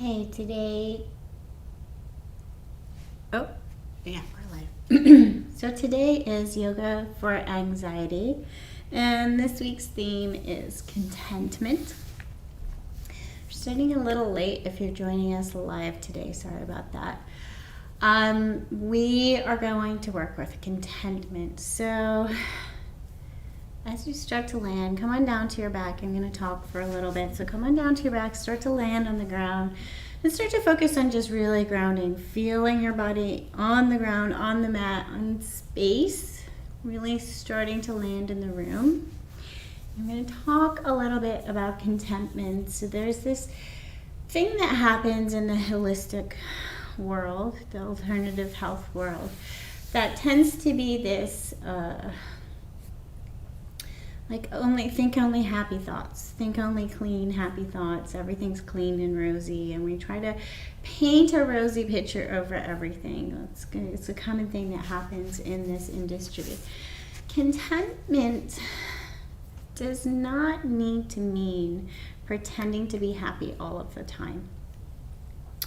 Okay, today, oh, yeah, we're live. So today is yoga for anxiety, and this week's theme is contentment. We're starting a little late if you're joining us live today, sorry about that. We are going to work with contentment. So as you start to land, come on down to your back. I'm going to talk for a little bit. So come on down to your back, start to land on the ground, and start to focus on just really grounding, feeling your body on the ground, on the mat, on space, really starting to land in the room. I'm going to talk a little bit about contentment. So there's this thing that happens in the holistic world, the alternative health world, that tends to be this think only happy thoughts, think only clean happy thoughts, everything's clean and rosy, and we try to paint a rosy picture over everything. It's a common thing that happens in this industry. Contentment does not need to mean pretending to be happy all of the time.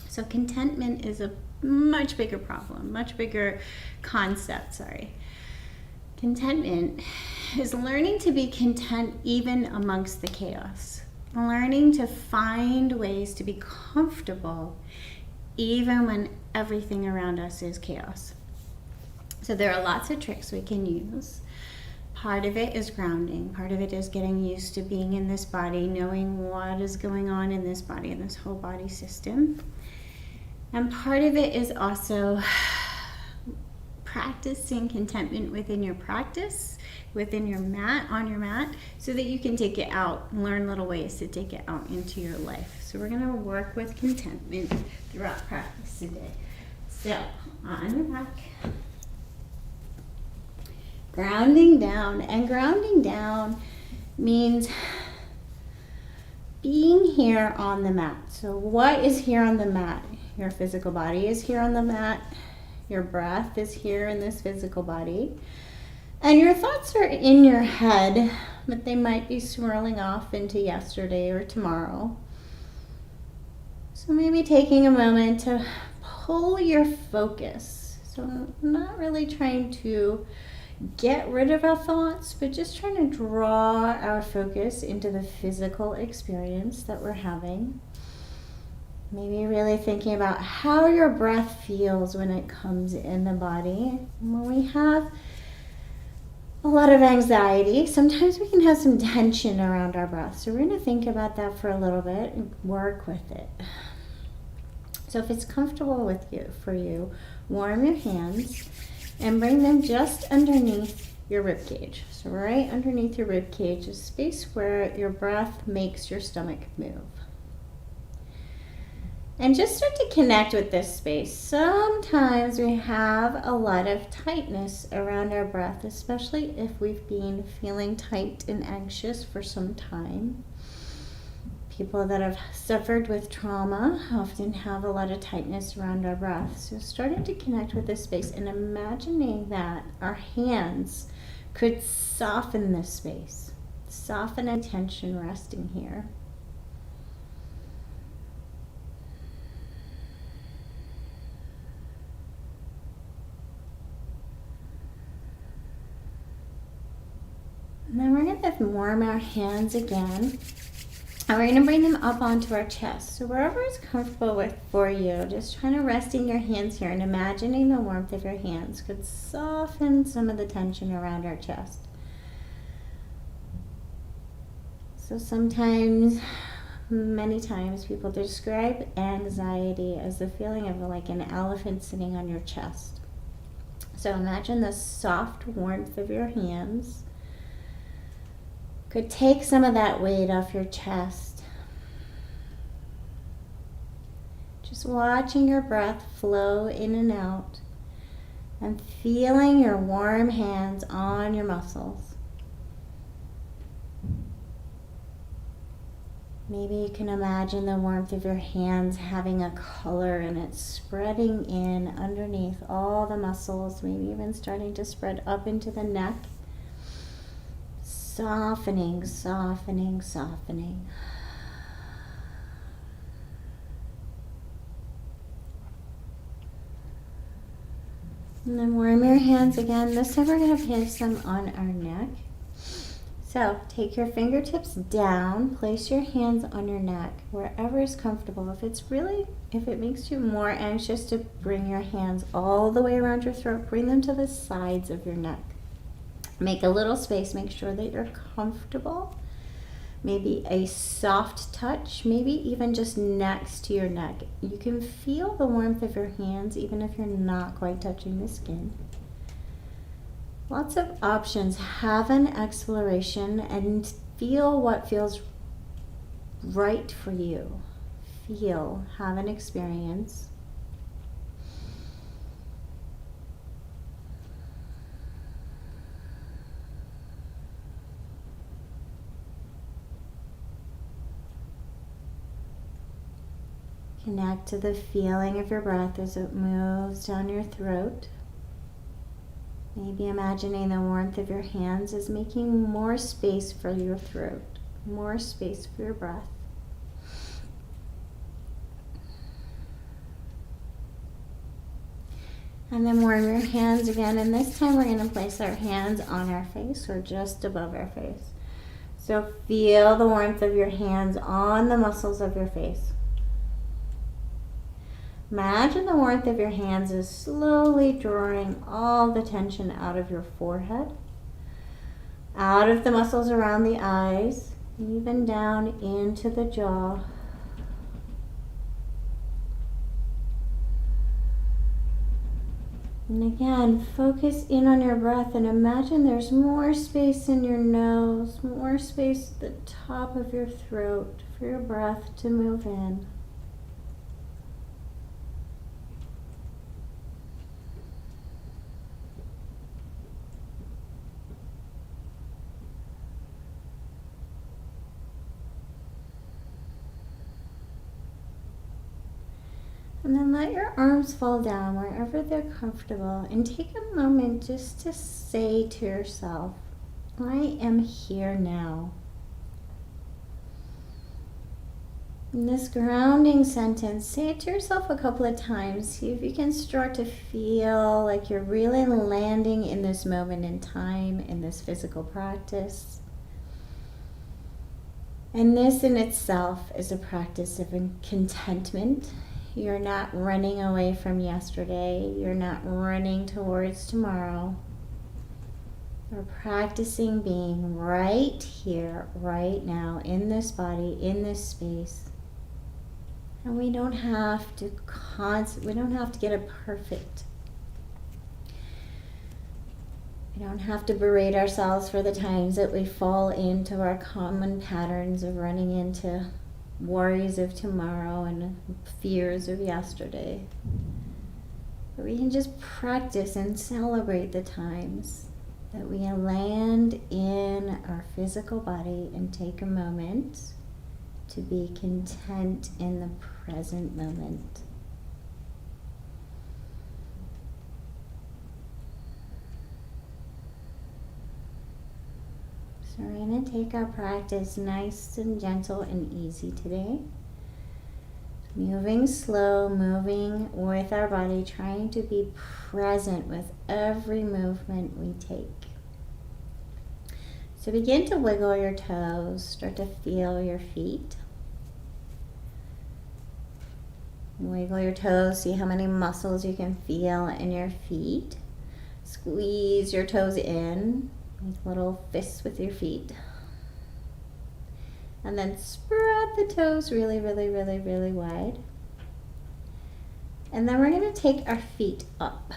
So contentment is a much bigger problem, much bigger concept, Contentment is learning to be content even amongst the chaos. Learning to find ways to be comfortable even when everything around us is chaos. So there are lots of tricks we can use. Part of it is grounding. Part of it is getting used to being in this body, knowing what is going on in this body, in this whole body system. And part of it is also practicing contentment within your practice, within your mat, on your mat, so that you can take it out and learn little ways to take it out into your life. So we're going to work with contentment throughout practice today. So on your back, grounding down, and grounding down means being here on the mat. So what is here on the mat? Your physical body is here on the mat. Your breath is here in this physical body. And your thoughts are in your head, but they might be swirling off into yesterday or tomorrow. So maybe taking a moment to pull your focus. So not really trying to get rid of our thoughts, but just trying to draw our focus into the physical experience that we're having. Maybe really thinking about how your breath feels when it comes in the body. When we have a lot of anxiety, sometimes we can have some tension around our breath. So we're going to think about that for a little bit and work with it. So if it's comfortable for you, warm your hands and bring them just underneath your rib cage. So right underneath your rib cage is space where your breath makes your stomach move. And just start to connect with this space. Sometimes we have a lot of tightness around our breath, especially if we've been feeling tight and anxious for some time. People that have suffered with trauma often have a lot of tightness around our breath. So starting to connect with this space and imagining that our hands could soften this space, soften any tension resting here. And then we're going to warm our hands again. And we're going to bring them up onto our chest. So wherever it's comfortable for you, just trying to resting your hands here and imagining the warmth of your hands could soften some of the tension around our chest. So sometimes, many times, people describe anxiety as the feeling of like an elephant sitting on your chest. So imagine the soft warmth of your hands could take some of that weight off your chest. Just watching your breath flow in and out and feeling your warm hands on your muscles. Maybe you can imagine the warmth of your hands having a color and it's spreading in underneath all the muscles, maybe even starting to spread up into the neck. Softening, softening, softening. And then warm your hands again. This time we're going to place them on our neck. So take your fingertips down, place your hands on your neck, wherever is comfortable. If it makes you more anxious to bring your hands all the way around your throat, bring them to the sides of your neck. Make a little space, make sure that you're comfortable. Maybe a soft touch, maybe even just next to your neck. You can feel the warmth of your hands even if you're not quite touching the skin. Lots of options. Have an exploration and feel what feels right for you. Have an experience. Connect to the feeling of your breath as it moves down your throat. Maybe imagining the warmth of your hands is making more space for your throat, more space for your breath. And then warm your hands again, and this time we're going to place our hands on our face or just above our face. So feel the warmth of your hands on the muscles of your face. Imagine the warmth of your hands is slowly drawing all the tension out of your forehead, out of the muscles around the eyes, even down into the jaw. And again, focus in on your breath and imagine there's more space in your nose, more space at the top of your throat for your breath to move in. And then let your arms fall down wherever they're comfortable and take a moment just to say to yourself, I am here now. In this grounding sentence, say it to yourself a couple of times. See if you can start to feel like you're really landing in this moment in time, in this physical practice. And this in itself is a practice of contentment. You're not running away from yesterday. You're not running towards tomorrow. We're practicing being right here, right now, in this body, in this space. And we don't have to get it perfect. We don't have to berate ourselves for the times that we fall into our common patterns of running into worries of tomorrow and fears of yesterday. But we can just practice and celebrate the times that we land in our physical body and take a moment to be content in the present moment. So we're going to take our practice nice and gentle and easy today. Moving slow, moving with our body, trying to be present with every movement we take. So begin to wiggle your toes, start to feel your feet. Wiggle your toes, see how many muscles you can feel in your feet. Squeeze your toes in. Make little fists with your feet. And then spread the toes really, really, really, really wide. And then we're going to take our feet up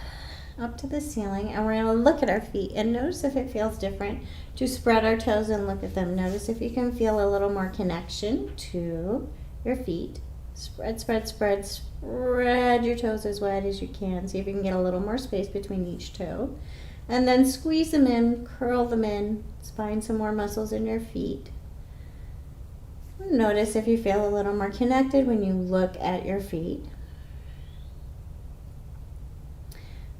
to the ceiling, and we're going to look at our feet and notice if it feels different to spread our toes and look at them. Notice if you can feel a little more connection to your feet. Spread, spread, spread, spread your toes as wide as you can. See if you can get a little more space between each toe. And then squeeze them in, curl them in, find some more muscles in your feet. Notice if you feel a little more connected when you look at your feet.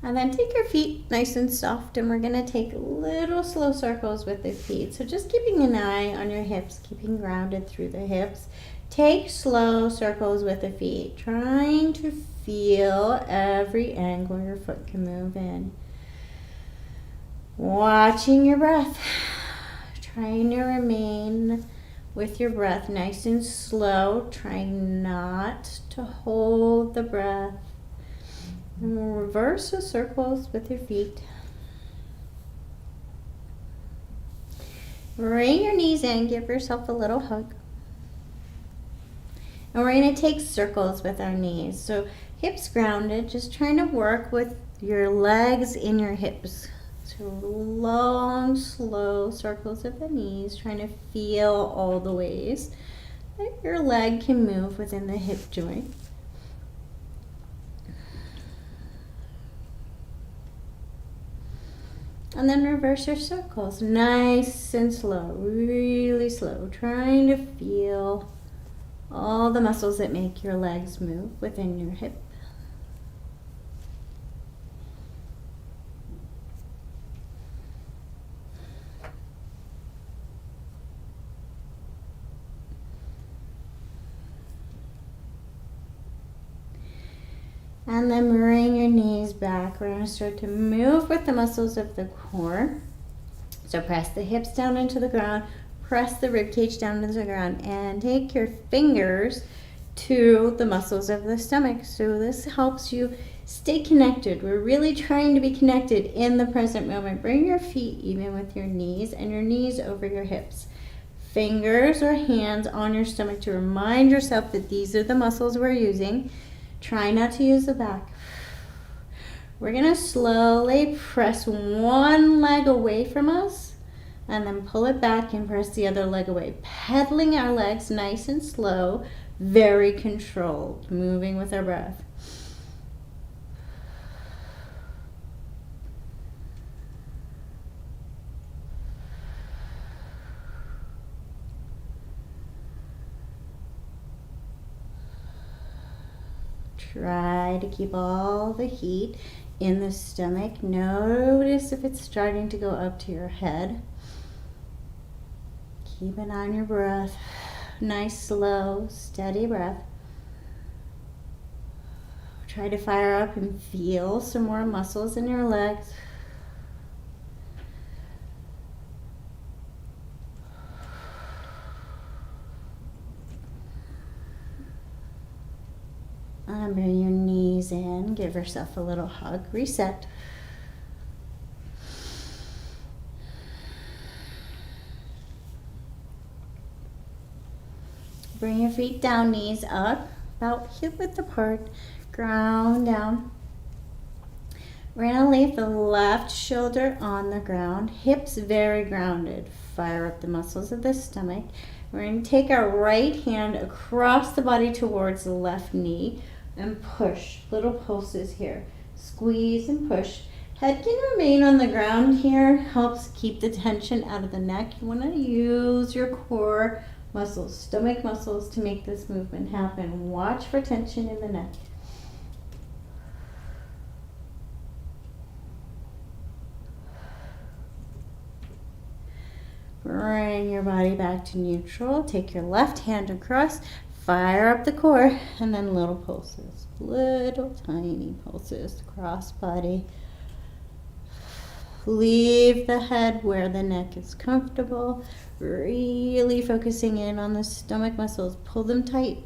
And then take your feet nice and soft, and we're going to take little slow circles with the feet. So just keeping an eye on your hips, keeping grounded through the hips. Take slow circles with the feet, trying to feel every angle your foot can move in. Watching your breath. Trying to remain with your breath nice and slow. Trying not to hold the breath. And reverse the circles with your feet. Bring your knees in. Give yourself a little hug. And we're going to take circles with our knees. So hips grounded, just trying to work with your legs in your hips. So long, slow circles of the knees, trying to feel all the ways that your leg can move within the hip joint. And then reverse your circles, nice and slow, really slow, trying to feel all the muscles that make your legs move within your hip. And then bring your knees back. We're going to start to move with the muscles of the core. So press the hips down into the ground, press the rib cage down into the ground, and take your fingers to the muscles of the stomach. So this helps you stay connected. We're really trying to be connected in the present moment. Bring your feet even with your knees and your knees over your hips. Fingers or hands on your stomach to remind yourself that these are the muscles we're using. Try not to use the back. We're going to slowly press one leg away from us and then pull it back and press the other leg away. Pedaling our legs nice and slow, very controlled, moving with our breath. Try to keep all the heat in the stomach. Notice if it's starting to go up to your head. Keep an eye on your breath. Nice, slow, steady breath. Try to fire up and feel some more muscles in your legs. And bring your knees in. Give yourself a little hug. Reset. Bring your feet down, knees up, about hip width apart. Ground down. We're going to leave the left shoulder on the ground. Hips very grounded. Fire up the muscles of the stomach. We're going to take our right hand across the body towards the left knee. And push, little pulses here. Squeeze and push. Head can remain on the ground here. Helps keep the tension out of the neck. You want to use your core muscles, stomach muscles to make this movement happen. Watch for tension in the neck. Bring your body back to neutral. Take your left hand across. Fire up the core, and then little pulses, little tiny pulses across body. Leave the head where the neck is comfortable, really focusing in on the stomach muscles. Pull them tight.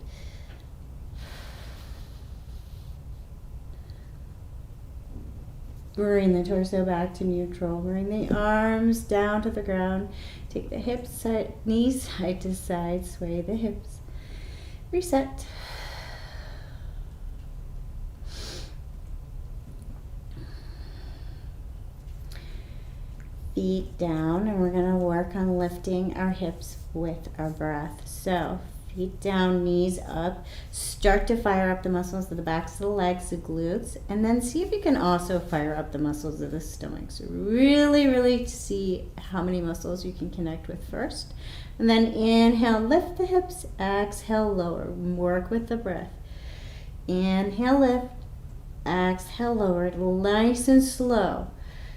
Bring the torso back to neutral. Bring the arms down to the ground. Take the hips, side, knees side to side, sway the hips. Reset. Feet down, and we're going to work on lifting our hips with our breath. So feet down, knees up. Start to fire up the muscles of the backs of the legs, the glutes, and then see if you can also fire up the muscles of the stomach. So really see how many muscles you can connect with first. And then inhale, lift the hips, exhale, lower. Work with the breath. Inhale, lift, exhale, lower. Nice and slow.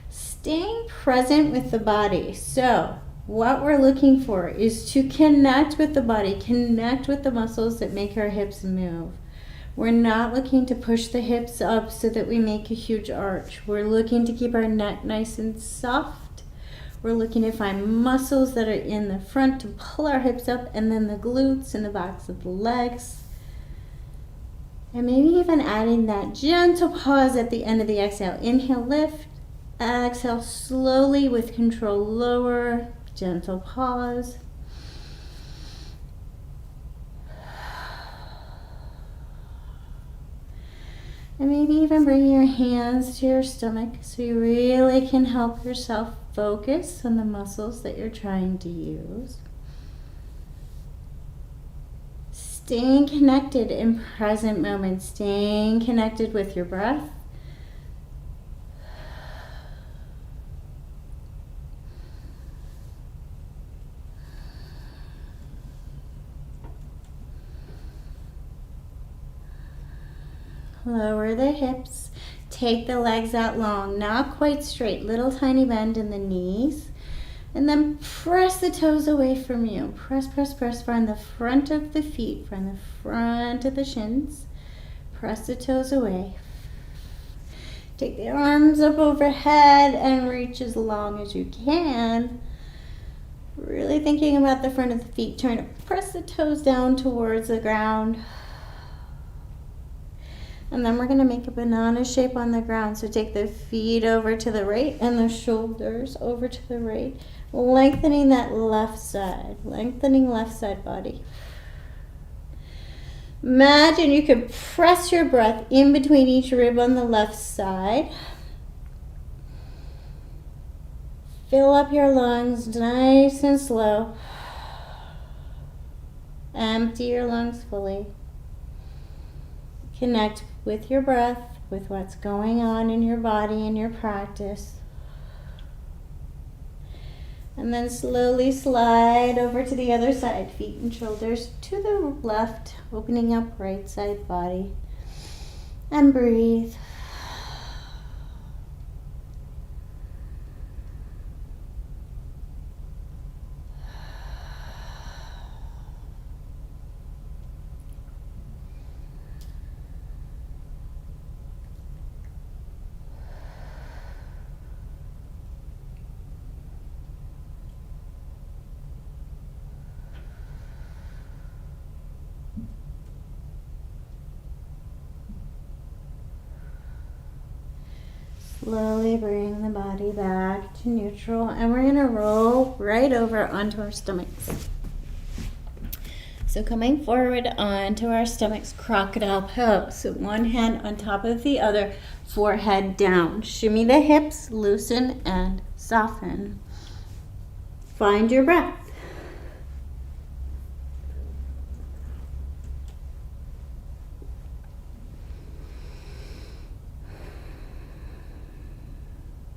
Staying present with the body. So what we're looking for is to connect with the body, connect with the muscles that make our hips move. We're not looking to push the hips up so that we make a huge arch. We're looking to keep our neck nice and soft. We're looking to find muscles that are in the front to pull our hips up, and then the glutes and the backs of the legs. And maybe even adding that gentle pause at the end of the exhale. Inhale, lift. Exhale, slowly with control, lower. Gentle pause. And maybe even bring your hands to your stomach so you really can help yourself focus on the muscles that you're trying to use. Staying connected in present moment, staying connected with your breath. Lower the hips, take the legs out long, not quite straight, little tiny bend in the knees, and then press the toes away from you. Press, press, press, find the front of the feet, find the front of the shins. Press the toes away. Take the arms up overhead and reach as long as you can. Really thinking about the front of the feet, trying to press the toes down towards the ground. And then we're going to make a banana shape on the ground. So take the feet over to the right and the shoulders over to the right. Lengthening that left side. Lengthening left side body. Imagine you could press your breath in between each rib on the left side. Fill up your lungs nice and slow. Empty your lungs fully. Connect with your breath, with what's going on in your body and your practice. And then slowly slide over to the other side, feet and shoulders to the left, opening up right side body. And breathe. Slowly bring the body back to neutral, and we're going to roll right over onto our stomachs. So coming forward onto our stomachs, crocodile pose. So one hand on top of the other, forehead down. Shimmy the hips, loosen and soften. Find your breath.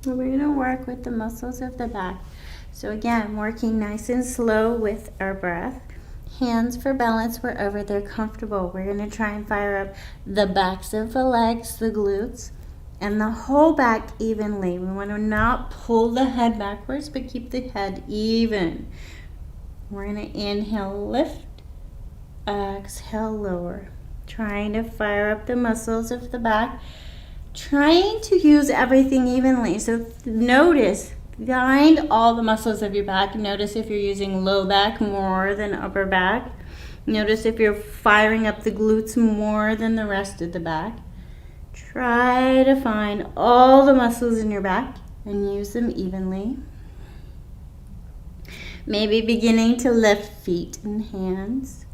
We're going to work with the muscles of the back. So again, working nice and slow with our breath. Hands for balance wherever they're comfortable. We're going to try and fire up the backs of the legs, the glutes, and the whole back evenly. We want to not pull the head backwards, but keep the head even. We're going to inhale, lift, exhale, lower. Trying to fire up the muscles of the back. Trying to use everything evenly. So notice, find all the muscles of your back. Notice if you're using low back more than upper back. Notice if you're firing up the glutes more than the rest of the back. Try to find all the muscles in your back and use them evenly. Maybe beginning to lift feet and hands.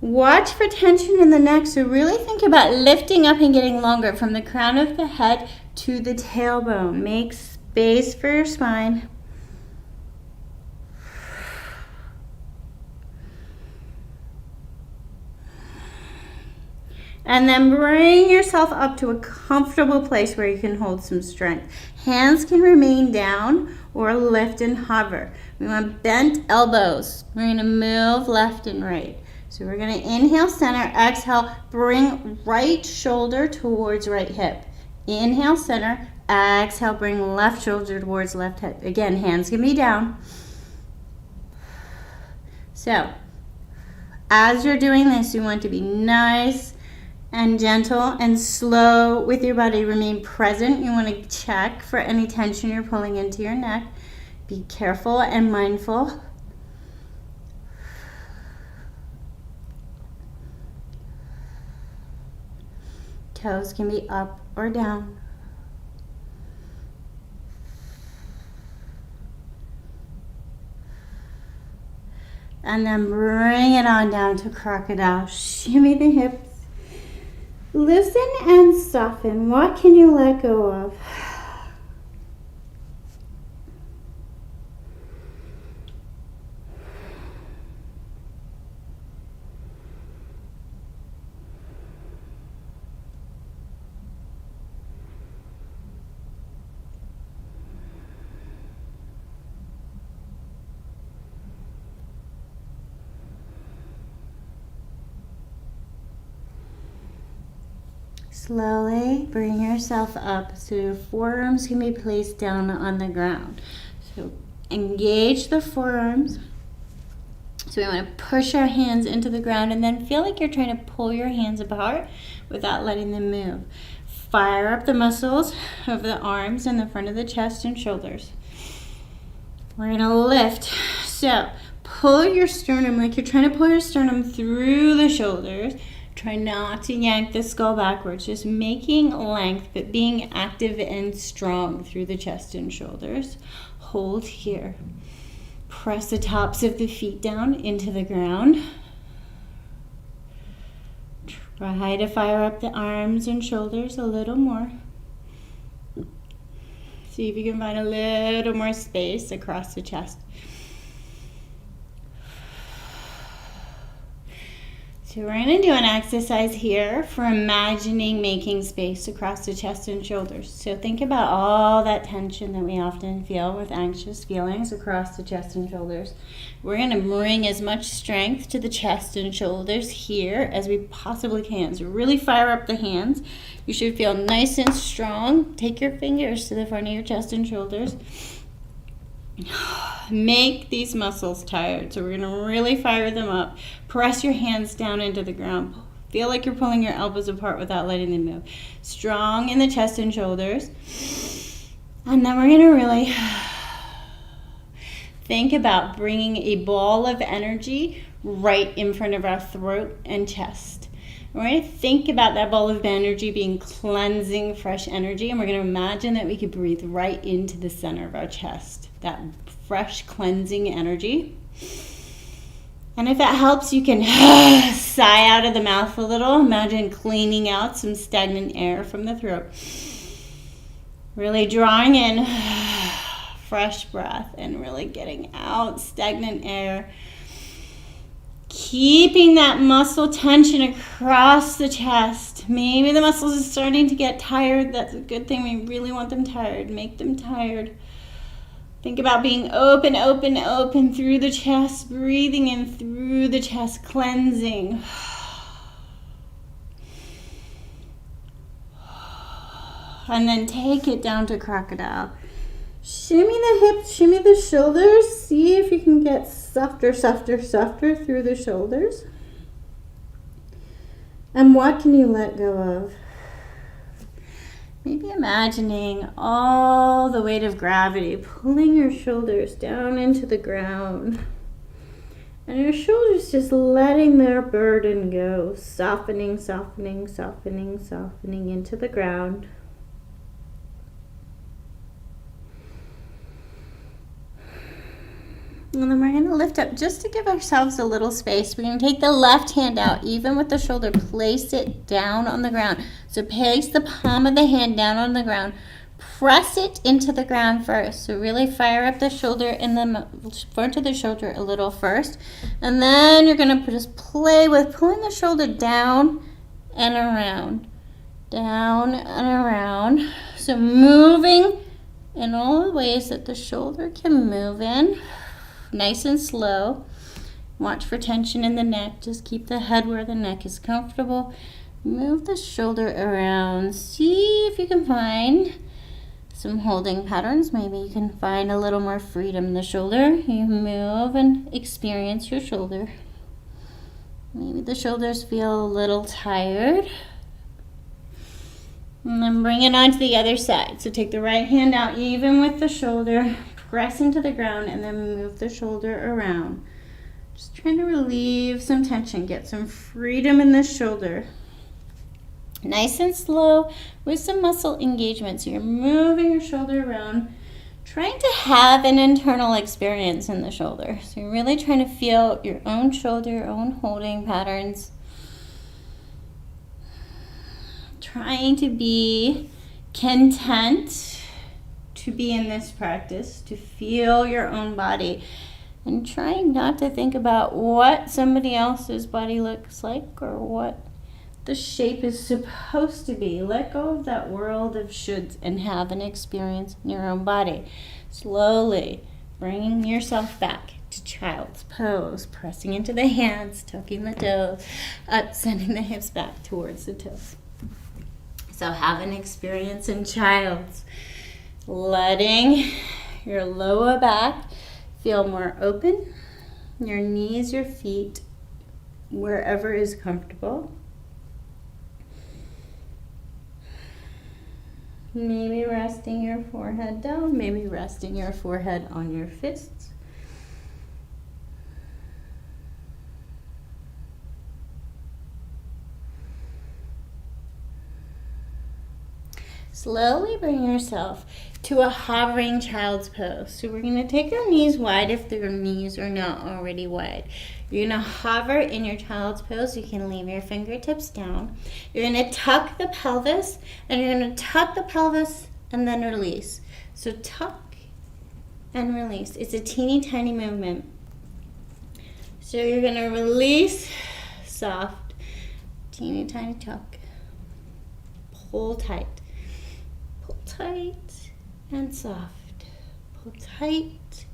Watch for tension in the neck, so really think about lifting up and getting longer from the crown of the head to the tailbone. Make space for your spine. And then bring yourself up to a comfortable place where you can hold some strength. Hands can remain down or lift and hover. We want bent elbows. We're going to move left and right. So we're going to inhale, center, exhale, bring right shoulder towards right hip. Inhale, center, exhale, bring left shoulder towards left hip. Again, hands can be down. So, as you're doing this, you want to be nice and gentle and slow with your body. Remain present. You want to check for any tension you're pulling into your neck. Be careful and mindful. Toes can be up or down. And then bring it on down to crocodile. Shimmy the hips. Listen and soften. What can you let go of? Slowly bring yourself up so your forearms can be placed down on the ground. So engage the forearms. So we want to push our hands into the ground and then feel like you're trying to pull your hands apart without letting them move. Fire up the muscles of the arms and the front of the chest and shoulders. We're going to lift. So pull your sternum like you're trying to pull your sternum through the shoulders. Try not to yank the skull backwards, just making length, but being active and strong through the chest and shoulders. Hold here. Press the tops of the feet down into the ground. Try to fire up the arms and shoulders a little more. See if you can find a little more space across the chest. So we're going to do an exercise here for imagining making space across the chest and shoulders. So think about all that tension that we often feel with anxious feelings across the chest and shoulders. We're going to bring as much strength to the chest and shoulders here as we possibly can. So really fire up the hands. You should feel nice and strong. Take your fingers to the front of your chest and shoulders. Make these muscles tired. So we're going to really fire them up. Press your hands down into the ground. Feel like you're pulling your elbows apart without letting them move. Strong in the chest and shoulders. And then we're going to really think about bringing a ball of energy right in front of our throat and chest. We're going to think about that ball of energy being cleansing, fresh energy, and we're going to imagine that we could breathe right into the center of our chest. That fresh, cleansing energy. And if that helps, you can sigh out of the mouth a little. Imagine cleaning out some stagnant air from the throat. Really drawing in fresh breath and really getting out stagnant air. Keeping that muscle tension across the chest. Maybe the muscles are starting to get tired. That's a good thing. We really want them tired. Make them tired. Think about being open, open, open through the chest, breathing in through the chest, cleansing. And then take it down to crocodile. Shimmy the hips, shimmy the shoulders. See if you can get softer, softer, softer through the shoulders. And what can you let go of? Maybe imagining all the weight of gravity pulling your shoulders down into the ground. And your shoulders just letting their burden go. Softening, softening, softening, softening into the ground. And then we're going to lift up just to give ourselves a little space. We're going to take the left hand out, even with the shoulder, place it down on the ground. So place the palm of the hand down on the ground. Press it into the ground first. So really fire up the shoulder in the front of the shoulder a little first. And then you're going to just play with pulling the shoulder down and around. Down and around. So moving in all the ways that the shoulder can move in. Nice and slow. Watch for tension in the neck. Just keep the head where the neck is comfortable. Move the shoulder around. See if you can find some holding patterns. Maybe you can find a little more freedom in the shoulder. You move and experience your shoulder. Maybe the shoulders feel a little tired. And then bring it onto the other side. So take the right hand out even with the shoulder, press into the ground, and then move the shoulder around. Just trying to relieve some tension, get some freedom in the shoulder. Nice and slow with some muscle engagement. So you're moving your shoulder around, trying to have an internal experience in the shoulder. So you're really trying to feel your own shoulder, your own holding patterns. Trying to be content to be in this practice, to feel your own body, and trying not to think about what somebody else's body looks like or what the shape is supposed to be. Let go of that world of shoulds and have an experience in your own body. Slowly bringing yourself back to child's pose, pressing into the hands, tucking the toes up, sending the hips back towards the toes. So have an experience in child's, letting your lower back feel more open, your knees, your feet, wherever is comfortable. Maybe resting your forehead down, maybe resting your forehead on your fists. Slowly bring yourself to a hovering child's pose. So we're going to take our knees wide if your knees are not already wide. You're going to hover in your child's pose. You can leave your fingertips down. You're going to tuck the pelvis, and you're going to tuck the pelvis and then release. So tuck and release. It's a teeny tiny movement. So you're going to release, soft, teeny tiny tuck. Pull tight. Pull tight and soft. Pull tight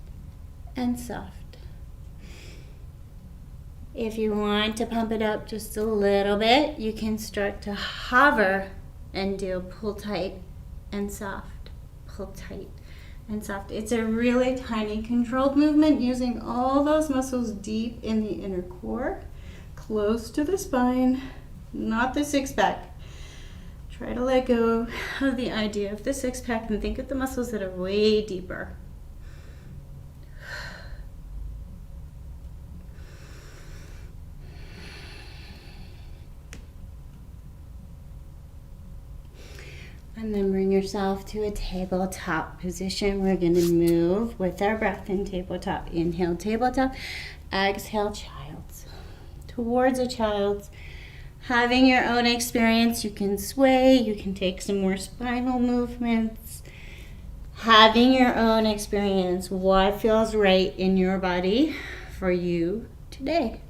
and soft. If you want to pump it up just a little bit, you can start to hover and do pull tight and soft. Pull tight and soft. It's a really tiny controlled movement using all those muscles deep in the inner core, close to the spine, not the six-pack. Try to let go of the idea of the six-pack and think of the muscles that are way deeper. And then bring yourself to a tabletop position. We're going to move with our breath in tabletop. Inhale, tabletop. Exhale, child's. Towards a child's. Having your own experience, you can sway, you can take some more spinal movements. Having your own experience, what feels right in your body for you today.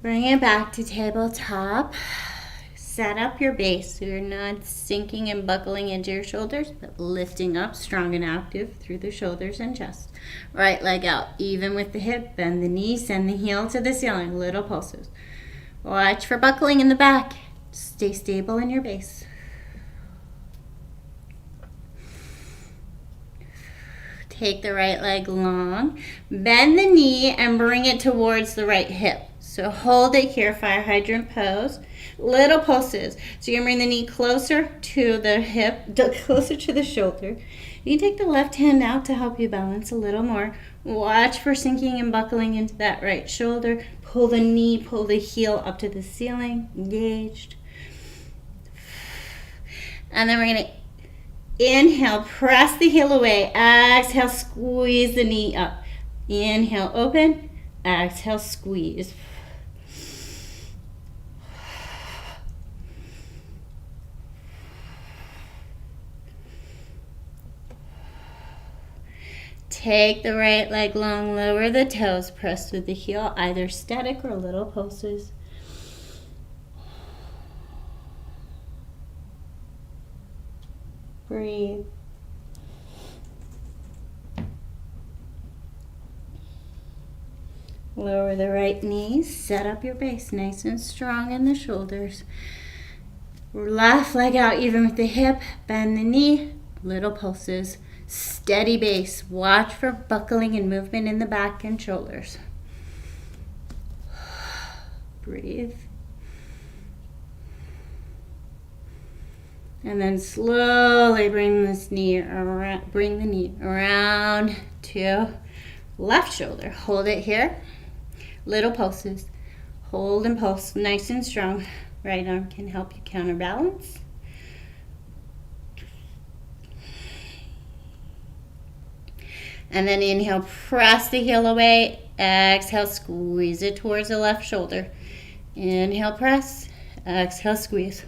Bring it back to tabletop. Set up your base so you're not sinking and buckling into your shoulders, but lifting up strong and active through the shoulders and chest. Right leg out, even with the hip. Bend the knee, send the heel to the ceiling. Little pulses. Watch for buckling in the back. Stay stable in your base. Take the right leg long. Bend the knee and bring it towards the right hip. So hold it here, fire hydrant pose. Little pulses. So you're going to bring the knee closer to the hip, closer to the shoulder. You can take the left hand out to help you balance a little more. Watch for sinking and buckling into that right shoulder. Pull the knee, pull the heel up to the ceiling. Engaged. And then we're going to inhale, press the heel away. Exhale, squeeze the knee up. Inhale, open. Exhale, squeeze. Take the right leg long, lower the toes, press with the heel, either static or little pulses. Breathe. Lower the right knee, set up your base nice and strong in the shoulders. Left leg out even with the hip, bend the knee, little pulses. Steady base. Watch for buckling and movement in the back and shoulders. Breathe. And then slowly bring the knee around to left shoulder. Hold it here. Little pulses. Hold and pulse nice and strong. Right arm can help you counterbalance. And then inhale, press the heel away. Exhale, squeeze it towards the left shoulder. Inhale, press. Exhale, squeeze.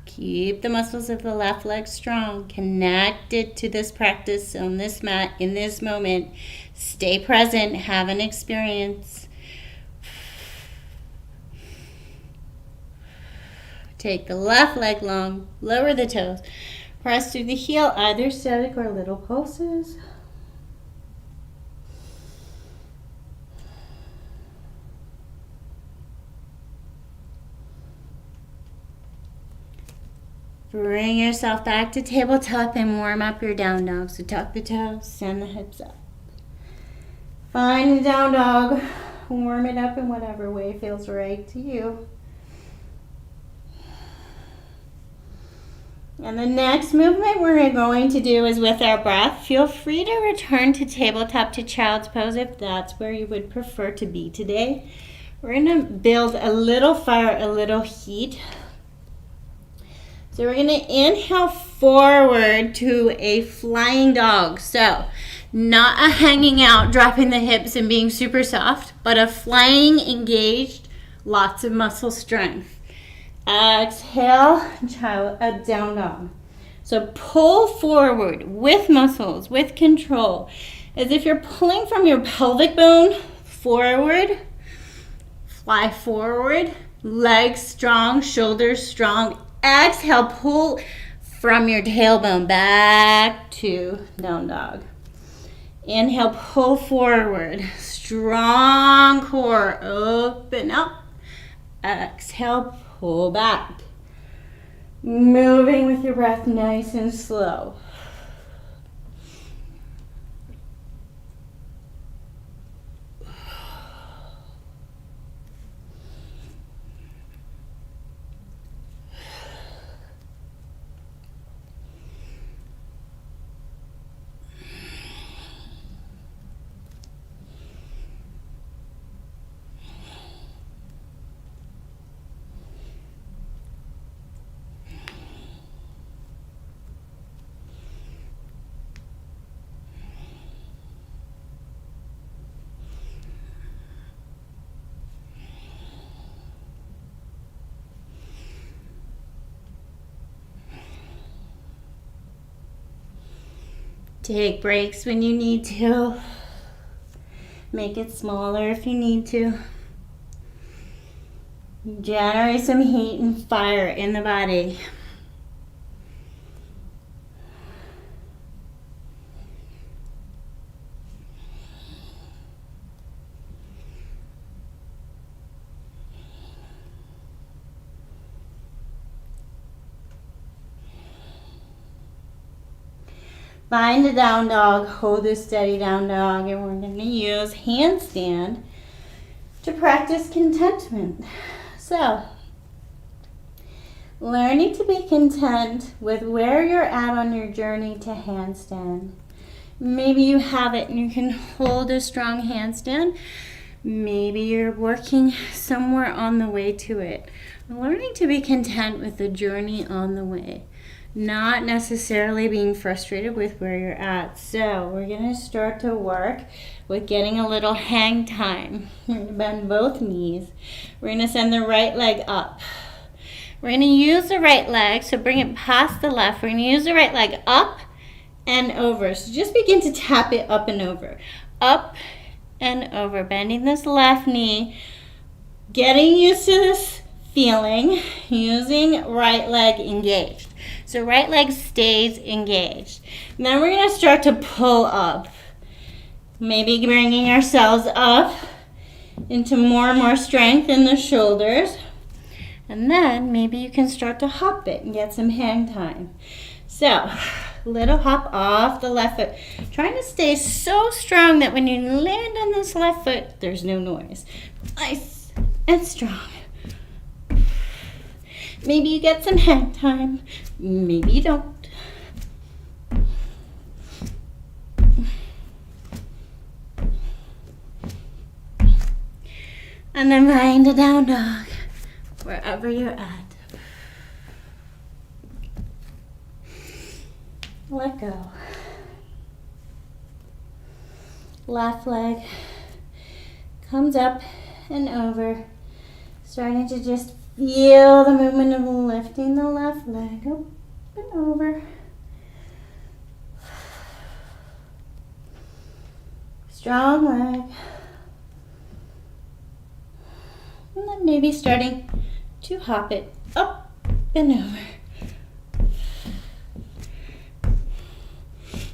Keep the muscles of the left leg strong, connected to this practice on this mat in this moment. Stay present, have an experience. Take the left leg long, lower the toes. Press through the heel, either static or little pulses. Bring yourself back to tabletop and warm up your down dog. So tuck the toes, send the hips up. Find the down dog. Warm it up in whatever way feels right to you. And the next movement we're going to do is with our breath. Feel free to return to tabletop to child's pose if that's where you would prefer to be today. We're going to build a little fire, a little heat. So we're going to inhale forward to a flying dog. So not a hanging out, dropping the hips and being super soft, but a flying, engaged, lots of muscle strength. Exhale, a down dog. So pull forward with muscles, with control, as if you're pulling from your pelvic bone forward. Fly forward, legs strong, shoulders strong. Exhale, pull from your tailbone back to down dog. Inhale, pull forward. Strong core, open up. Exhale, pull back. Moving with your breath nice and slow. Take breaks when you need to. Make it smaller if you need to. Generate some heat and fire in the body. Find the down dog, hold this steady down dog, and we're going to use handstand to practice contentment. So, learning to be content with where you're at on your journey to handstand. Maybe you have it and you can hold a strong handstand. Maybe you're working somewhere on the way to it. Learning to be content with the journey on the way. Not necessarily being frustrated with where you're at. So we're going to start to work with getting a little hang time. We're going to bend both knees. We're going to send the right leg up. We're going to use the right leg, so bring it past the left. We're going to use the right leg up and over. So just begin to tap it up and over. Up and over. Bending this left knee. getting used to this feeling using right leg engaged. So right leg stays engaged. And then we're going to start to pull up. Maybe bringing ourselves up into more and more strength in the shoulders. And then maybe you can start to hop it and get some hang time. So, little hop off the left foot. Trying to stay so strong that when you land on this left foot, there's no noise. Nice and strong. Maybe you get some hang time. Maybe you don't. And then find a down dog wherever you're at. Let go. Left leg comes up and over. Starting to just feel the movement of lifting the left leg up and over. Strong leg. And then maybe starting to hop it up and over.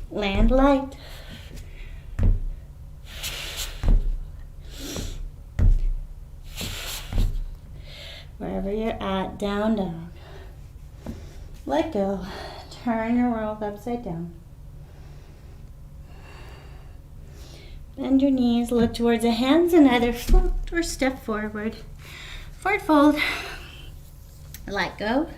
Land light. Wherever you're at, down dog. Let go. Turn your world upside down. Bend your knees, look towards the hands and either float or step forward. Forward fold. Let go.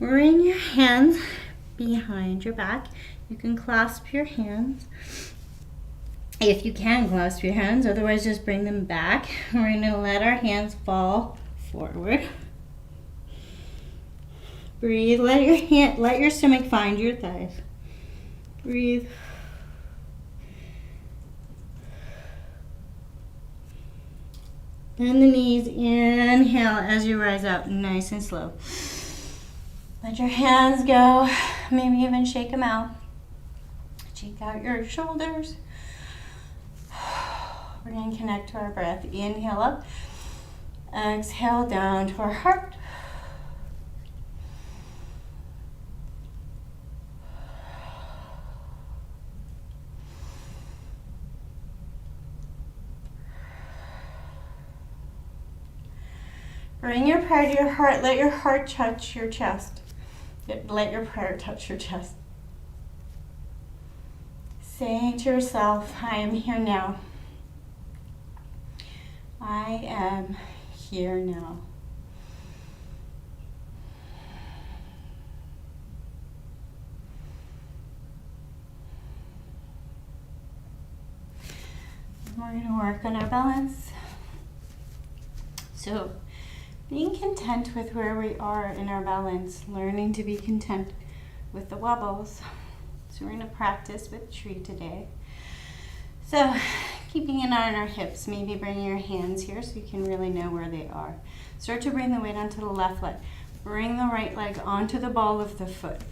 Bring your hands behind your back. You can clasp your hands. If you can clasp your hands, otherwise just bring them back. We're going to let our hands fall forward. Breathe. Let your stomach find your thighs. Breathe. Bend the knees. Inhale as you rise up, nice and slow. Let your hands go. Maybe even shake them out. Shake out your shoulders. We're going to connect to our breath. Inhale up. Exhale down to our heart. Bring your prayer to your heart. Let your heart touch your chest. Let your prayer touch your chest. Saying to yourself, I am here now. I am here now. We're going to work on our balance. So, being content with where we are in our balance, learning to be content with the wobbles. So we're going to practice with tree today. So keeping an eye on our hips, maybe bringing your hands here so you can really know where they are. Start to bring the weight onto the left leg. Bring the right leg onto the ball of the foot.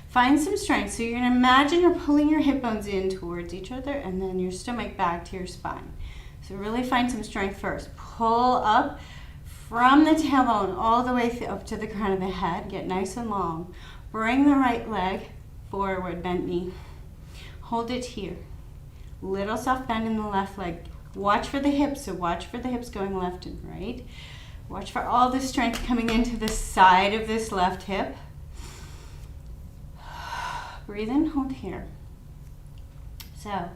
Find some strength. So you're going to imagine you're pulling your hip bones in towards each other and then your stomach back to your spine. So really find some strength first. Pull up from the tailbone all the way up to the crown of the head. Get nice and long. Bring the right leg forward, bent knee. Hold it here. Little soft bend in the left leg. Watch for the hips, so watch for the hips going left and right. Watch for all the strength coming into the side of this left hip. Breathe in, hold here. So,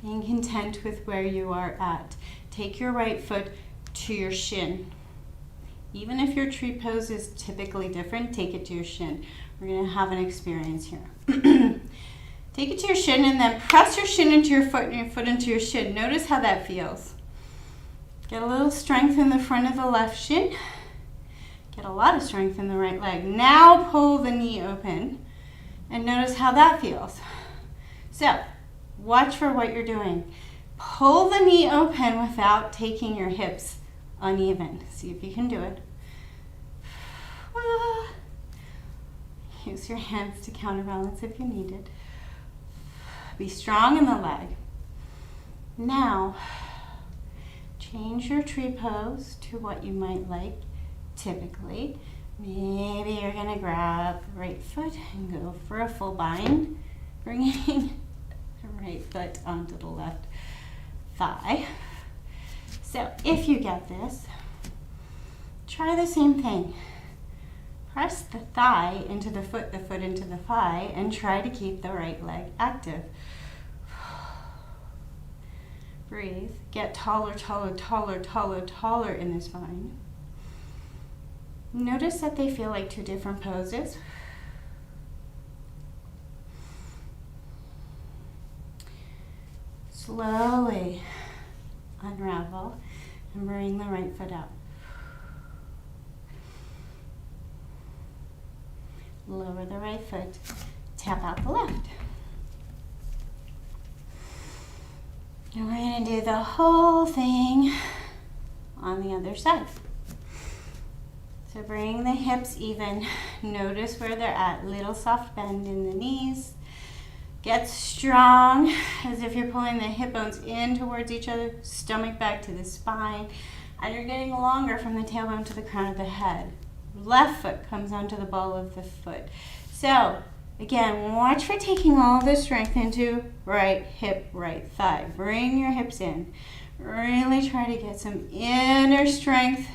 being content with where you are at. Take your right foot to your shin. Even if your tree pose is typically different, take it to your shin. We're going to have an experience here. Take it to your shin and then press your shin into your foot and your foot into your shin. Notice how that feels. Get a little strength in the front of the left shin. Get a lot of strength in the right leg. Now pull the knee open and notice how that feels. So, watch for what you're doing. Pull the knee open without taking your hips uneven. See if you can do it. Use your hands to counterbalance if you need it. Be strong in the leg. Now, change your tree pose to what you might like typically. Maybe you're going to grab the right foot and go for a full bind, bringing the right foot onto the left thigh. So if you get this, try the same thing. Press the thigh into the foot into the thigh, and try to keep the right leg active. Breathe. Get taller, taller, taller, taller, taller in this bind. Notice that they feel like two different poses. Slowly unravel and bring the right foot up. Lower the right foot, tap out the left. And we're going to do the whole thing on the other side. So bring the hips even. Notice where they're at. Little soft bend in the knees. Get strong as if you're pulling the hip bones in towards each other. Stomach back to the spine. And you're getting longer from the tailbone to the crown of the head. Left foot comes onto the ball of the foot. So again, watch for taking all the strength into right hip, right thigh. Bring your hips in. Really try to get some inner strength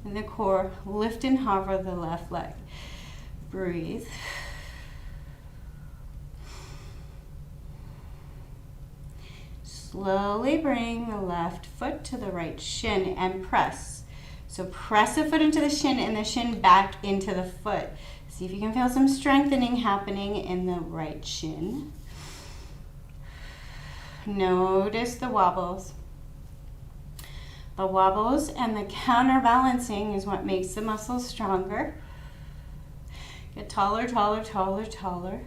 in the core. Lift and hover the left leg. Breathe. Slowly bring the left foot to the right shin and press. So press the foot into the shin and the shin back into the foot. See if you can feel some strengthening happening in the right shin. Notice the wobbles. The wobbles and the counterbalancing is what makes the muscles stronger. Get taller, taller, taller, taller.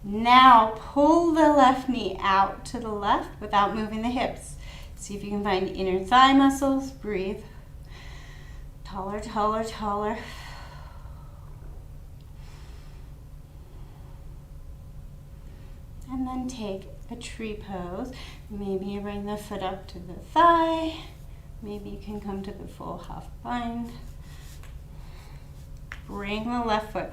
Now pull the left knee out to the left without moving the hips. See if you can find inner thigh muscles. Breathe. Taller, taller, taller. And then take a tree pose. Maybe you bring the foot up to the thigh. Maybe you can come to the full half bind. Bring the left foot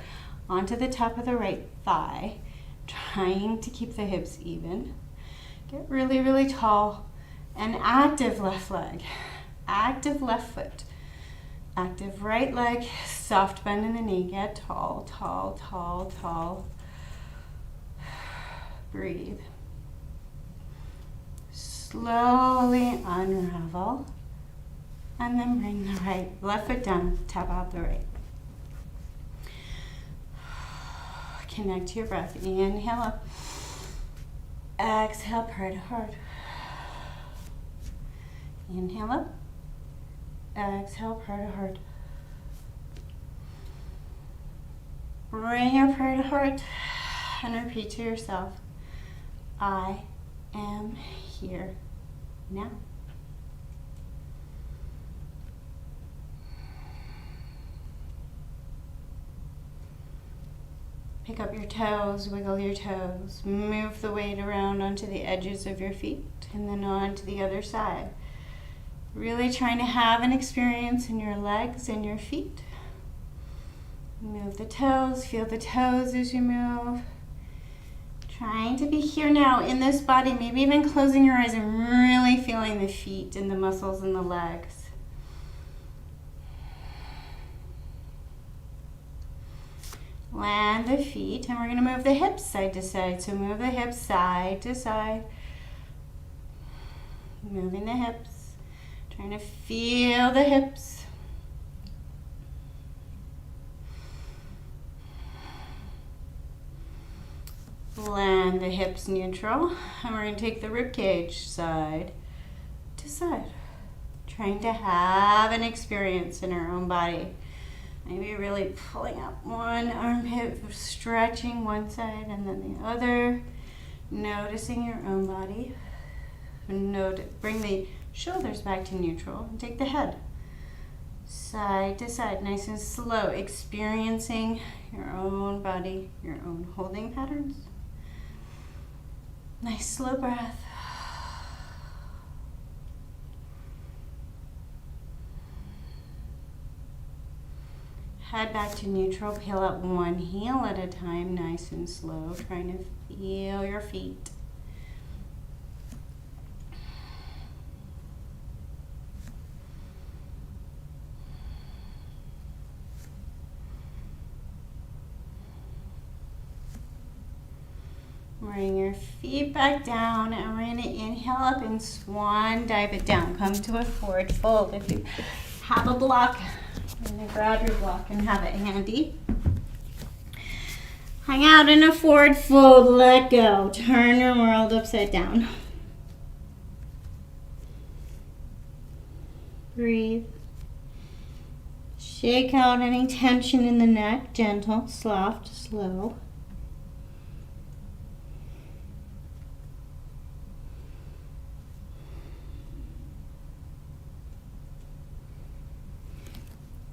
onto the top of the right thigh, trying to keep the hips even. Get really, really tall. And active left leg, active left foot, active right leg, soft bend in the knee. Get tall, tall, tall, tall. Breathe. Slowly unravel. And then bring the left foot down, tap out the right. Connect to your breath. Inhale up. Exhale, purr to heart. Inhale up. Exhale, purr to heart. Bring your prayer to heart and repeat to yourself, I am here now. Pick up your toes, wiggle your toes, move the weight around onto the edges of your feet and then on to the other side. Really trying to have an experience in your legs and your feet. Move the toes, feel the toes as you move. Trying to be here now in this body, maybe even closing your eyes and really feeling the feet and the muscles in the legs. Land the feet, and we're going to move the hips side to side. So move the hips side to side. Moving the hips. Trying to feel the hips. Land the hips neutral. And we're going to take the rib cage side to side. Trying to have an experience in our own body. Maybe really pulling up one armpit, stretching one side and then the other. Noticing your own body. Bring the shoulders back to neutral and take the head Side to side, nice and slow, experiencing your own body, your own holding patterns. Nice slow breath. Head back to neutral, peel up one heel at a time, nice and slow, trying to feel your feet. Bring your feet back down, and we're going to inhale up and swan dive it down. Come to a forward fold. If you have a block, you're going to grab your block and have it handy. Hang out in a forward fold, let go. Turn your world upside down. Breathe. Shake out any tension in the neck, gentle, soft, slow.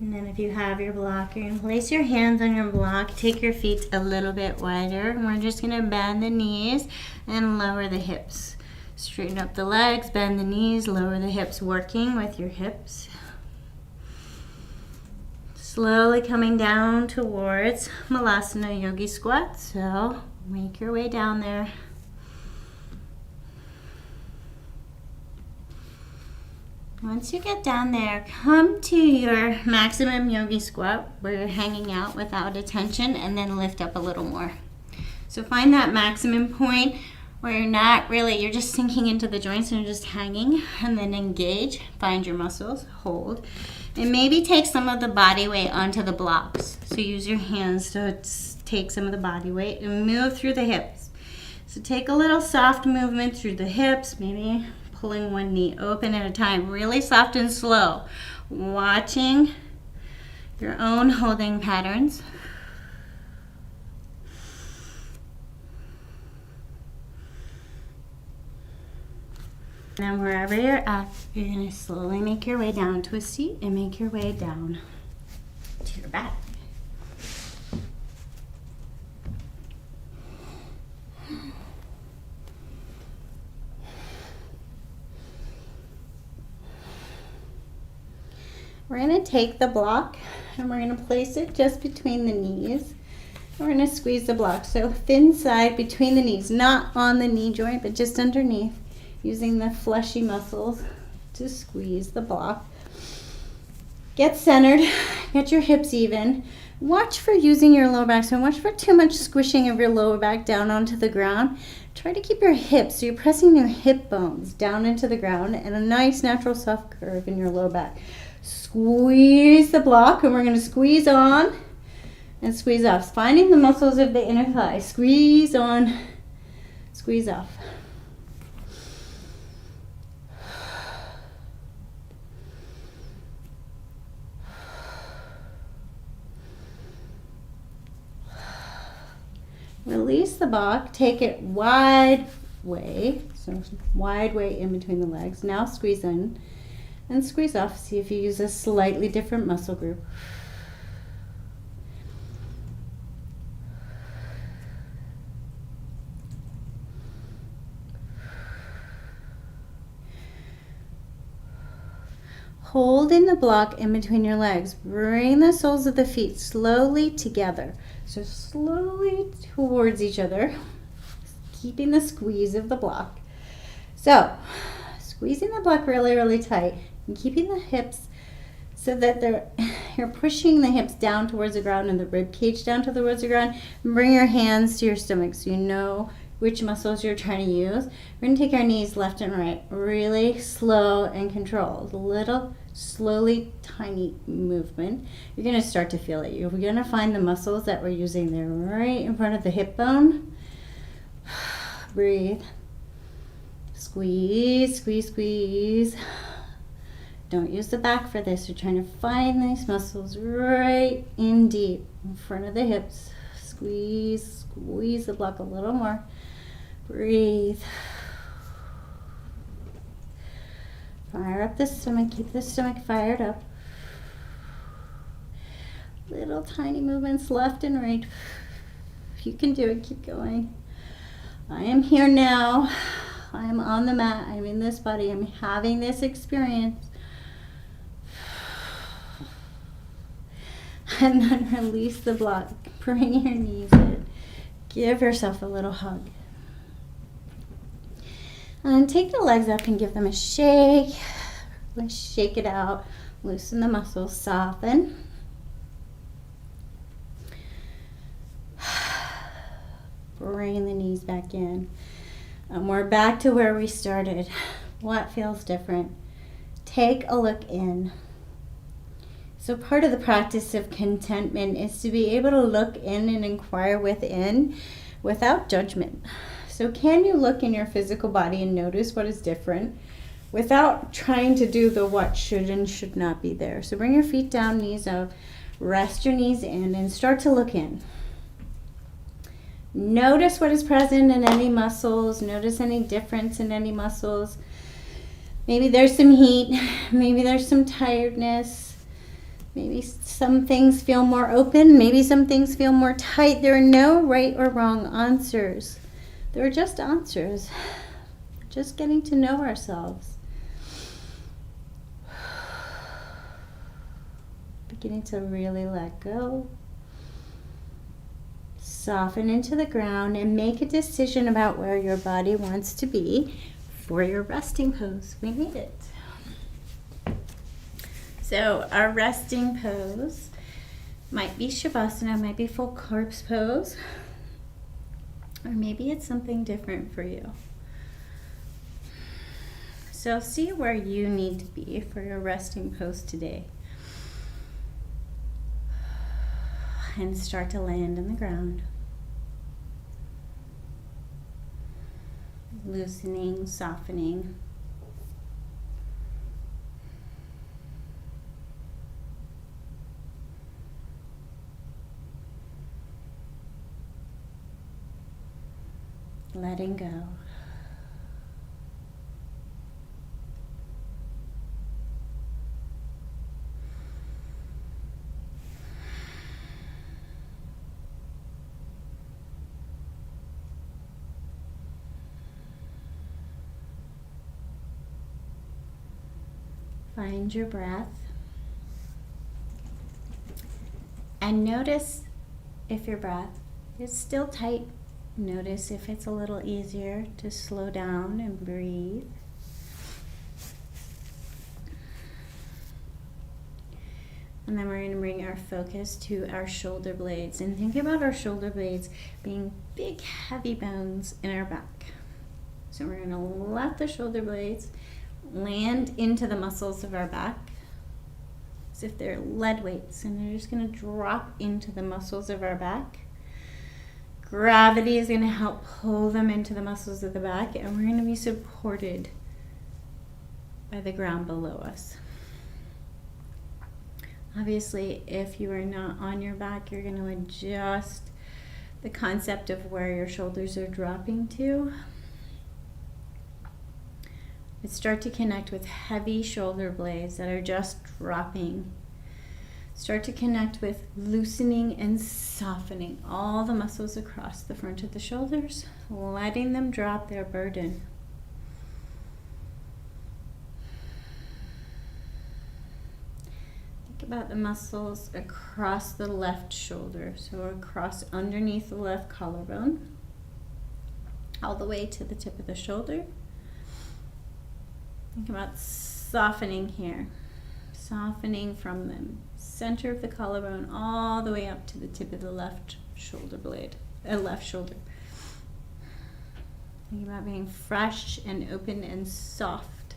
And then if you have your block, you're going to place your hands on your block, take your feet a little bit wider, and we're just going to bend the knees and lower the hips. Straighten up the legs, bend the knees, lower the hips, working with your hips. Slowly coming down towards Malasana Yogi Squat, so make your way down there. Once you get down there, come to your maximum yogi squat where you're hanging out without attention, and then lift up a little more. So find that maximum point where you're just sinking into the joints and you're just hanging, and then engage, find your muscles, hold, and maybe take some of the body weight onto the blocks. So use your hands to take some of the body weight and move through the hips. So take a little soft movement through the hips, maybe pulling one knee open at a time, really soft and slow. Watching your own holding patterns. And then wherever you're at, you're going to slowly make your way down to a seat and make your way down to your back. We're going to take the block and we're going to place it just between the knees. We're going to squeeze the block. So thin side between the knees, not on the knee joint, but just underneath, using the fleshy muscles to squeeze the block. Get centered, get your hips even. Watch for using your lower back. So watch for too much squishing of your lower back down onto the ground. Try to keep your hips, so you're pressing your hip bones down into the ground, and a nice natural soft curve in your lower back. Squeeze the block, and we're going to squeeze on and squeeze off, finding the muscles of the inner thigh. Squeeze on, squeeze off. Release the block, take it wide way, so wide way in between the legs. Now squeeze in and squeeze off. See if you use a slightly different muscle group. Hold in the block in between your legs. Bring the soles of the feet slowly together. So slowly towards each other, keeping the squeeze of the block. So squeezing the block really, really tight and keeping the hips so that you're pushing the hips down towards the ground and the rib cage down towards the ground. And bring your hands to your stomach so you know which muscles you're trying to use. We're going to take our knees left and right, really slow and controlled. Little, slowly, tiny movement. You're going to start to feel it. You're going to find the muscles that we're using there right in front of the hip bone. Breathe. Squeeze, squeeze, squeeze. Don't use the back for this. You're trying to find these muscles right in deep in front of the hips. Squeeze, squeeze the block a little more. Breathe. Fire up the stomach. Keep the stomach fired up. Little tiny movements left and right. You can do it. Keep going. I am here now. I am on the mat. I'm in this body. I'm having this experience. And then release the block. Bring your knees in. Give yourself a little hug. And take the legs up and give them a shake. Shake it out. Loosen the muscles. Soften. Bring the knees back in. And we're back to where we started. What feels different? Take a look in. So part of the practice of contentment is to be able to look in and inquire within without judgment. So can you look in your physical body and notice what is different without trying to do the what should and should not be there? So bring your feet down, knees up, rest your knees in, and start to look in. Notice what is present in any muscles. Notice any difference in any muscles. Maybe there's some heat. Maybe there's some tiredness. Maybe some things feel more open. Maybe some things feel more tight. There are no right or wrong answers. There are just answers. Just getting to know ourselves. Beginning to really let go. Soften into the ground and make a decision about where your body wants to be for your resting pose. We need it. So our resting pose might be Shavasana, might be full corpse pose, or maybe it's something different for you. So see where you need to be for your resting pose today. And start to land on the ground. Loosening, softening. Letting go. Find your breath and notice if your breath is still tight. Notice if it's a little easier to slow down and breathe. And then we're going to bring our focus to our shoulder blades and think about our shoulder blades being big, heavy bones in our back. So we're going to let the shoulder blades land into the muscles of our back as if they're lead weights, and they're just going to drop into the muscles of our back. Gravity is going to help pull them into the muscles of the back, and we're going to be supported by the ground below us. Obviously, if you are not on your back, you're going to adjust the concept of where your shoulders are dropping to. But start to connect with heavy shoulder blades that are just dropping. Start to connect with loosening and softening all the muscles across the front of the shoulders, letting them drop their burden. Think about the muscles across the left shoulder, so across underneath the left collarbone, all the way to the tip of the shoulder. Think about softening here. Softening from the center of the collarbone all the way up to the tip of the left shoulder blade, left shoulder. Think about being fresh and open and soft.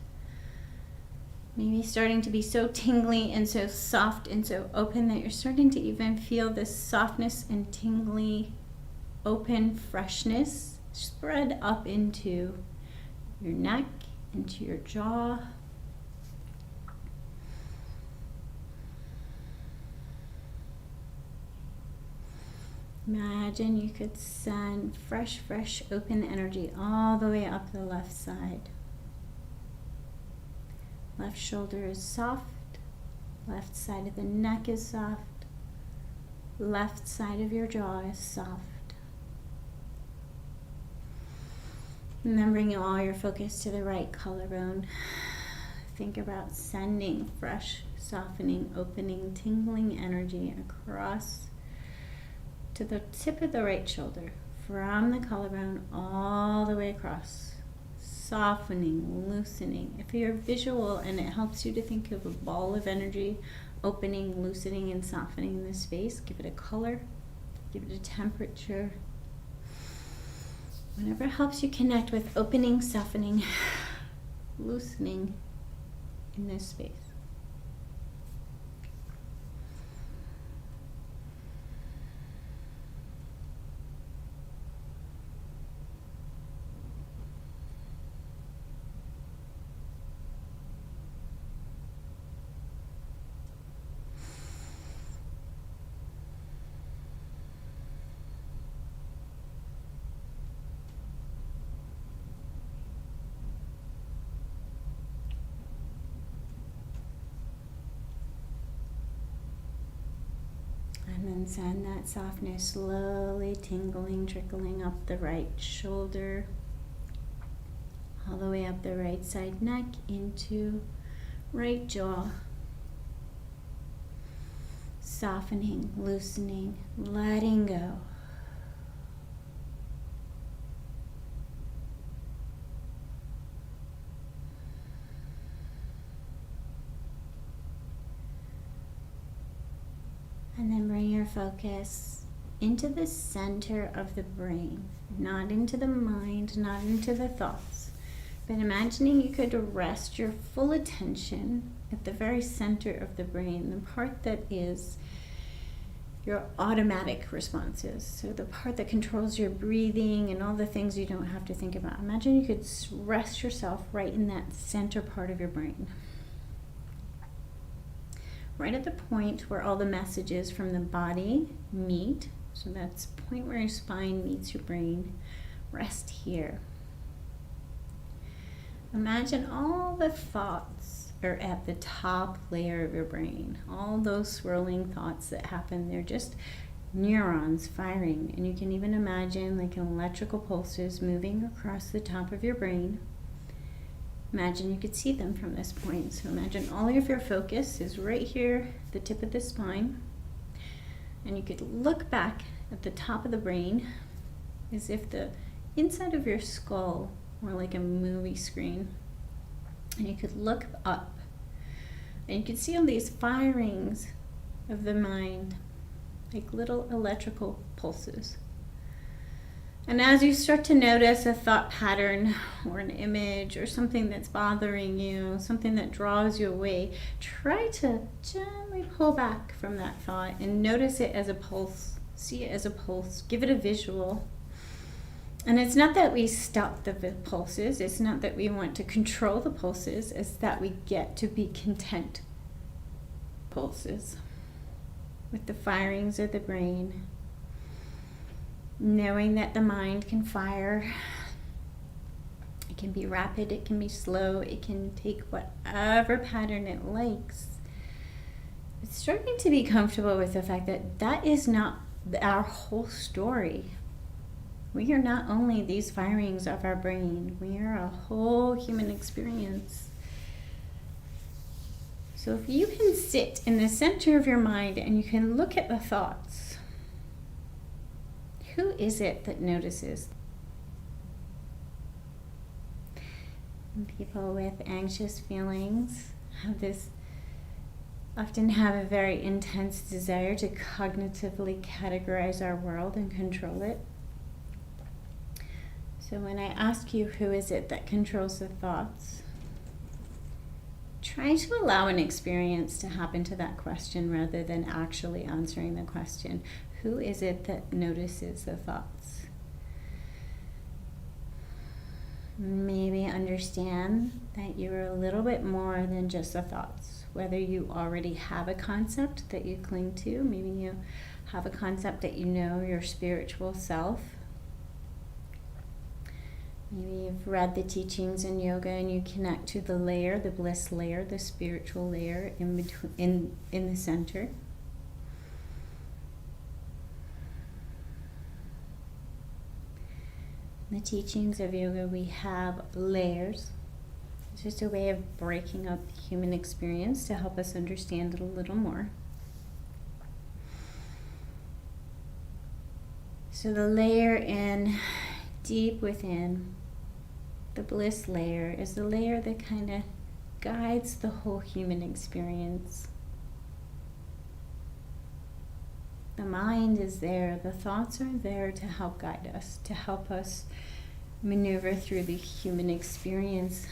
Maybe starting to be so tingly and so soft and so open that you're starting to even feel this softness and tingly, open freshness spread up into your neck, into your jaw. Imagine you could send fresh, open energy all the way up the left side. Left shoulder is soft. Left side of the neck is soft. Left side of your jaw is soft. And then bring all your focus to the right collarbone. Think about sending fresh, softening, opening, tingling energy across to the tip of the right shoulder, from the collarbone all the way across. Softening, loosening. If you're visual and it helps you to think of a ball of energy, opening, loosening, and softening the space, give it a color, give it a temperature. Whatever helps you connect with opening, softening, loosening in this space. And then send that softness slowly tingling, trickling up the right shoulder, all the way up the right side neck into right jaw. Softening, loosening, letting go. And then bring your focus into the center of the brain, not into the mind, not into the thoughts, but imagining you could rest your full attention at the very center of the brain, the part that is your automatic responses. So the part that controls your breathing and all the things you don't have to think about. Imagine you could rest yourself right in that center part of your brain. Right at the point where all the messages from the body meet. So that's the point where your spine meets your brain. Rest here. Imagine all the thoughts are at the top layer of your brain. All those swirling thoughts that happen, they're just neurons firing. And you can even imagine like electrical pulses moving across the top of your brain. Imagine you could see them from this point. So imagine all of your focus is right here, the tip of the spine. And you could look back at the top of the brain as if the inside of your skull were like a movie screen. And you could look up and you could see all these firings of the mind, like little electrical pulses. And as you start to notice a thought pattern or an image or something that's bothering you, something that draws you away, try to gently pull back from that thought and notice it as a pulse. See it as a pulse. Give it a visual. And it's not that we stop the pulses. It's not that we want to control the pulses. It's that we get to be content pulses with the firings of the brain. Knowing that the mind can fire. It can be rapid, it can be slow, it can take whatever pattern it likes. It's starting to be comfortable with the fact that that is not our whole story. We are not only these firings of our brain, we are a whole human experience. So if you can sit in the center of your mind and you can look at the thoughts, who is it that notices? And people with anxious feelings often have a very intense desire to cognitively categorize our world and control it. So when I ask you who is it that controls the thoughts, try to allow an experience to happen to that question rather than actually answering the question. Who is it that notices the thoughts? Maybe understand that you're a little bit more than just the thoughts. Whether you already have a concept that you cling to, maybe you have a concept that you know your spiritual self. Maybe you've read the teachings in yoga and you connect to the layer, the bliss layer, the spiritual layer in between, in the center. In the teachings of yoga, we have layers. It's just a way of breaking up the human experience to help us understand it a little more. So the layer in, deep within, the bliss layer, is the layer that kind of guides the whole human experience. The mind is there, the thoughts are there to help guide us, to help us maneuver through the human experience.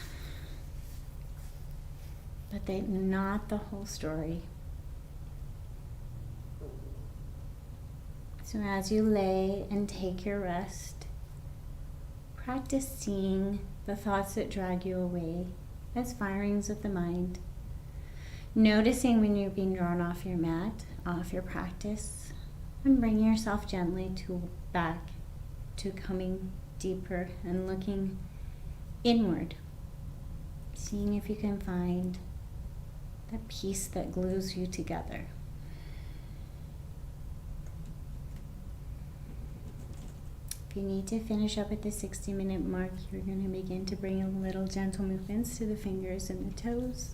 But they're not the whole story. So as you lay and take your rest, practice seeing the thoughts that drag you away as firings of the mind. Noticing when you're being drawn off your mat, off your practice, and bring yourself gently back to coming deeper and looking inward. Seeing if you can find the piece that glues you together. If you need to finish up at the 60-minute mark, you're going to begin to bring a little gentle movements to the fingers and the toes.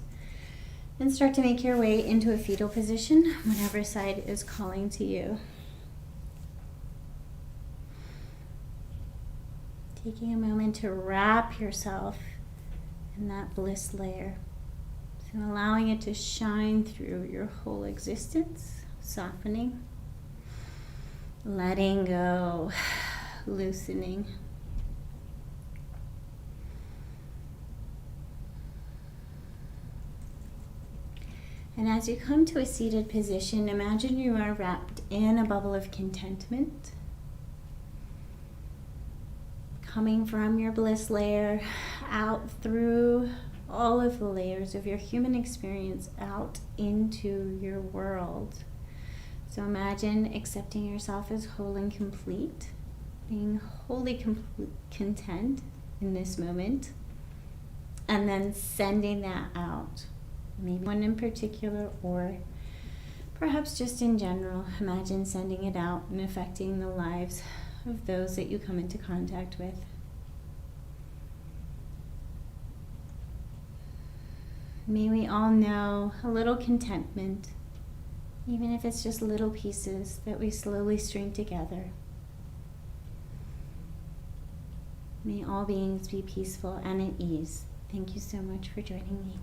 And start to make your way into a fetal position, whatever side is calling to you. Taking a moment to wrap yourself in that bliss layer. So allowing it to shine through your whole existence, softening, letting go, loosening. And as you come to a seated position, imagine you are wrapped in a bubble of contentment, coming from your bliss layer out through all of the layers of your human experience out into your world. So imagine accepting yourself as whole and complete, being wholly content in this moment, and then sending that out. Maybe one in particular, or perhaps just in general. Imagine sending it out and affecting the lives of those that you come into contact with. May we all know a little contentment, even if it's just little pieces that we slowly string together. May all beings be peaceful and at ease. Thank you so much for joining me.